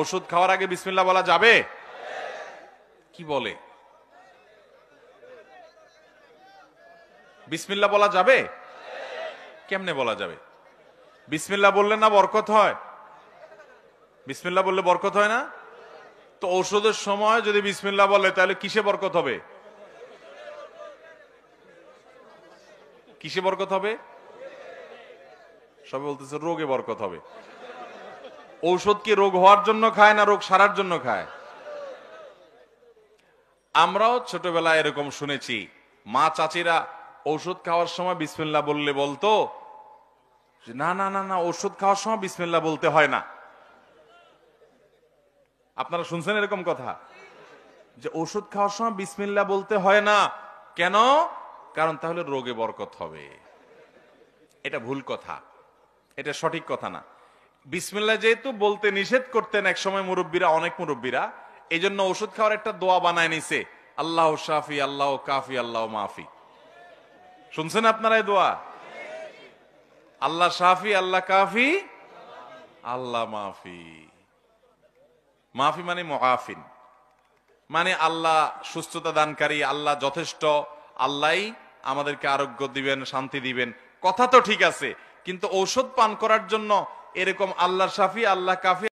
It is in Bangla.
ওষুধ খাওয়ার আগে বিসমিল্লাহ বলা যাবে? কি বলে, বিসমিল্লাহ বলা যাবে? কেমনে বলা যাবে? বিসমিল্লাহ বললে না বরকত হয়? বিসমিল্লাহ বললে বরকত হয় না? তো ঔষধের সময় যদি বিসমিল্লাহ বলে তাহলে কিসে বরকত হবে? কিসে বরকত হবে? সবাই বলতেছে রোগে বরকত হবে। ঔষধ কি রোগ হওয়ার জন্য খায় না রোগ সারার জন্য খায়? আমরাও ছোটবেলায় এরকম শুনেছি, মা চাচিরা ঔষধ খাওয়ার সময় বিসমিল্লাহ বললে বলতো না না না না, ঔষধ খাওয়ার সময় বিসমিল্লাহ বলতে হয় না। আপনারা শুনছেন এরকম কথা যে ওষুধ খাওয়ার সময় বিসমিল্লাহ বলতে হয় না? কেন? কারণ তাহলে রোগে বরকত হবে। এটা ভুল কথা, এটা সঠিক কথা না। বিসমিল্লাহ যেহেতু বলতে নিষেধ করতেন এক সময় মুরব্বীরা, অনেক মুরব্বীরা, এই জন্য ওষুধ খাওয়ার একটা দোয়া বানায় নিছে, আল্লাহ শাফি আল্লাহ কাফি আল্লাহ মাফি। শুনছেন আপনারা এই দোয়া? আল্লাহ শাফি আল্লাহ কাফি আল্লাহ মাফি। মাফি মানে মুআফিন, মানে আল্লাহ সুস্থতা দানকারী, আল্লাহ যথেষ্ট, আল্লাহই আমাদেরকে আরোগ্য দিবেন, শান্তি দিবেন। কথা তো ঠিক আছে, কিন্তু ঔষধ পান করার জন্য এরকম আল্লাহ শাফি আল্লাহ কাফি